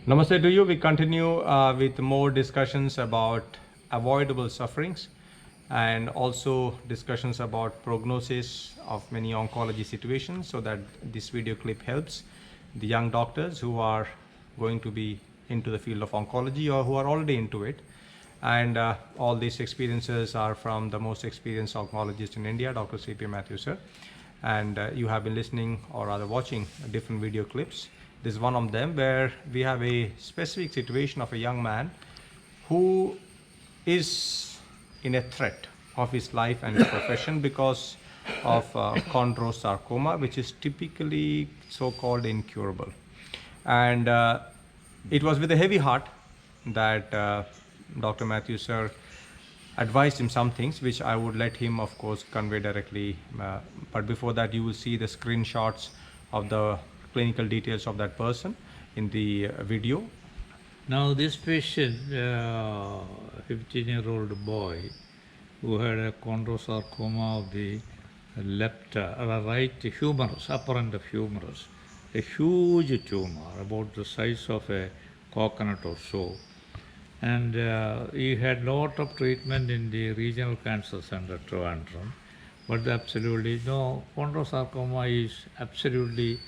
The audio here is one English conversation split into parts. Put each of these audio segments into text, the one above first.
Namaste to you. We continue with more discussions about avoidable sufferings and also discussions about prognosis of many oncology situations, so that this video clip helps the young doctors who are going to be into the field of oncology or who are already into it. And all these experiences are from the most experienced oncologist in India, Dr. C.P. Matthew, sir. And you have been listening or rather watching different video clips. This is one of them where we have a specific situation of a young man who is in a threat of his life and his profession because of chondrosarcoma, which is typically so-called incurable. And it was with a heavy heart that Dr. Matthew, sir, advised him some things which I would let him, of course, convey directly. But before that, you will see the screenshots of the clinical details of that person in the video. Now, this patient, 15-year-old boy, who had a chondrosarcoma of the right humerus, upper end of humerus, a huge tumor about the size of a coconut or so. And he had lot of treatment in the regional cancer center, Trivandrum, but absolutely no, chondrosarcoma is absolutely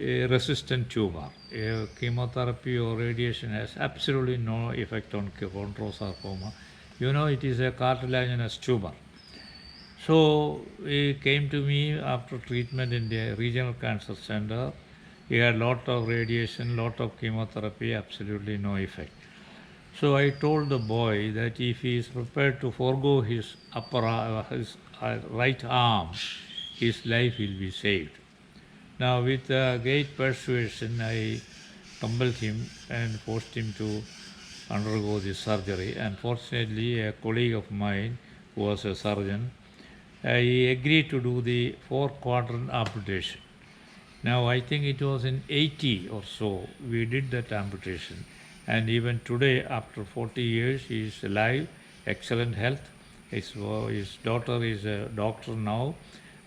resistant tumor. Chemotherapy or radiation has absolutely no effect on chondrosarcoma. You know, it is a cartilaginous tumor. So he came to me after treatment in the regional cancer center. He had lot of radiation, lot of chemotherapy, absolutely no effect. So I told the boy that if he is prepared to forego his right arm, his life will be saved. Now, with great persuasion, I compelled him and forced him to undergo the surgery. And fortunately, a colleague of mine who was a surgeon, he agreed to do the 4-quadrant amputation. Now, I think it was in 80 or so, we did that amputation. And even today, after 40 years, he is alive, excellent health. His daughter is a doctor now.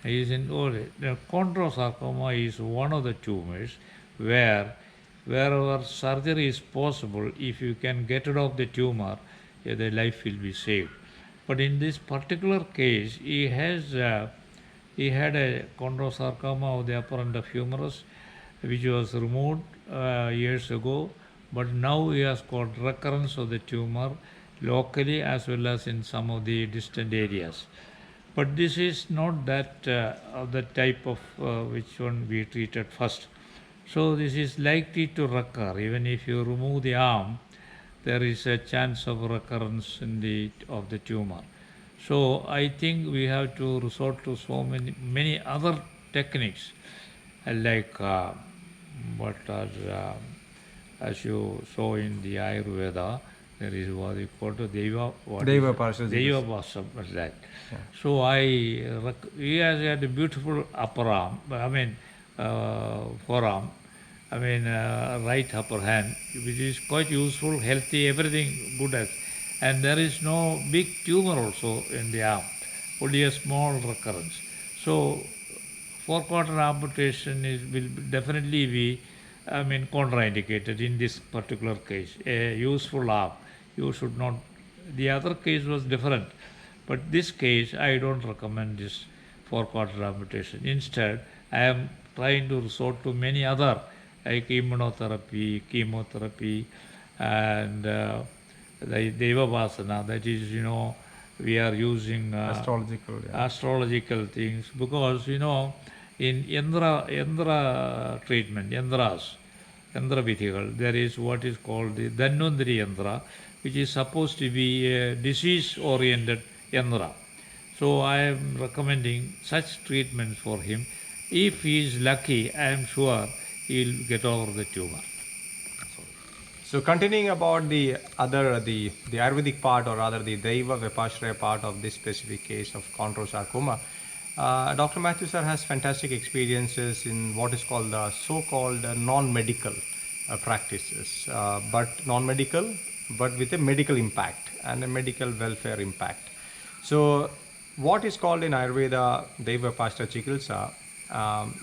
He is in old age. Now, chondrosarcoma is one of the tumors wherever surgery is possible, if you can get rid of the tumor, the life will be saved. But in this particular case, he had a chondrosarcoma of the upper end of humerus, which was removed years ago, but now he has got recurrence of the tumor locally as well as in some of the distant areas. But this is not that of the type of which one we treated first. So this is likely to recur. Even if you remove the arm, there is a chance of recurrence of the tumor. So I think we have to resort to so many other techniques, like what are, as you saw in the Ayurveda, there is what you call the Deva Pasam, right. Yeah. So he has had a beautiful upper arm, forearm, right upper hand, which is quite useful, healthy, everything good as. And there is no big tumor also in the arm, only a small recurrence. So 4-quarter amputation will definitely be contraindicated in this particular case. A useful arm, you should not. The other case was different, but this case I don't recommend this 4-quarter amputation. Instead, I am trying to resort to many other, like immunotherapy, chemotherapy, and the Devavasana. That is, we are using astrological things, because in Yandra treatment, Yandra Vithigal, there is what is called the Dhanvantari Yandra, which is supposed to be a disease-oriented Yandra. So I am recommending such treatments for him. If he is lucky, I am sure he will get over the tumor. So continuing about the Ayurvedic part, or rather the Daiva Vipashraya part of this specific case of chondrosarcoma, Dr. Matthew sir has fantastic experiences in what is called the so-called non-medical practices, but non-medical, but with a medical impact and a medical welfare impact. So what is called in Ayurveda Daiva Vipashraya Chikitsa,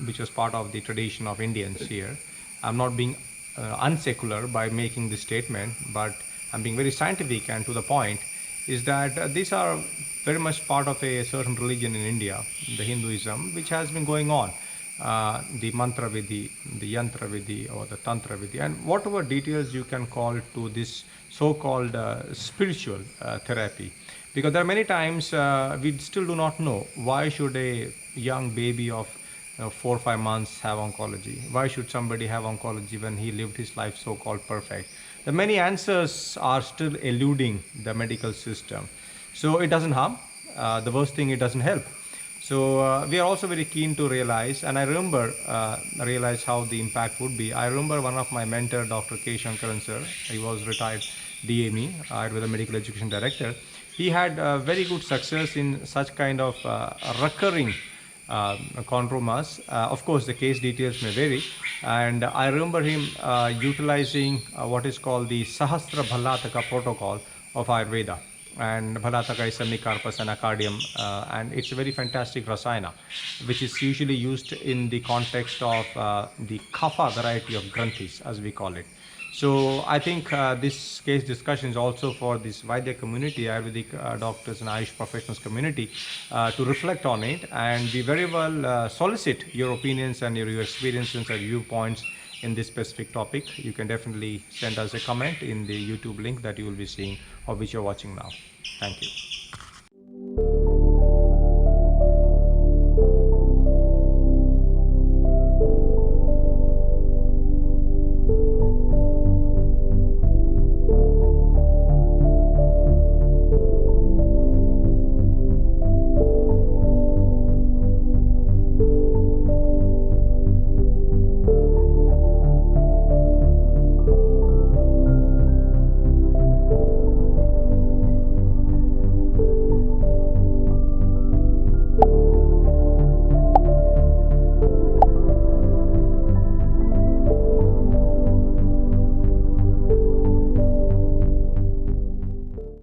which was part of the tradition of Indians here. I'm not being unsecular by making this statement, but I'm being very scientific and to the point, is that these are very much part of a certain religion in India, the Hinduism, which has been going on. The mantra vidhi, the yantra vidhi, or the tantra vidhi, and whatever details you can call to this so-called spiritual therapy. Because there are many times we still do not know why should a young baby of 4 or 5 months have oncology. Why should somebody have oncology when he lived his life so-called perfect? The many answers are still eluding the medical system. So it doesn't harm. The worst thing, it doesn't help. So we are also very keen to realize, and I remember realize how the impact would be. I remember one of my mentor, Dr. K. Shankaran sir. He was retired DME, Ayurveda Medical Education Director. He had very good success in such kind of recurring chondromas. Of course, the case details may vary, and I remember him utilizing what is called the Sahasra Bhalataka protocol of Ayurveda. And Bhalataka is semicarpus and acardium, and it's a very fantastic rasayana, which is usually used in the context of the kapha variety of granthis, as we call it. So I think this case discussion is also for this Vaidya community, Ayurvedic doctors and Ayush professionals community, to reflect on it, and we very well solicit your opinions and your experiences and viewpoints in this specific topic. You can definitely send us a comment in the YouTube link that you will be seeing or which you're watching now. Thank you.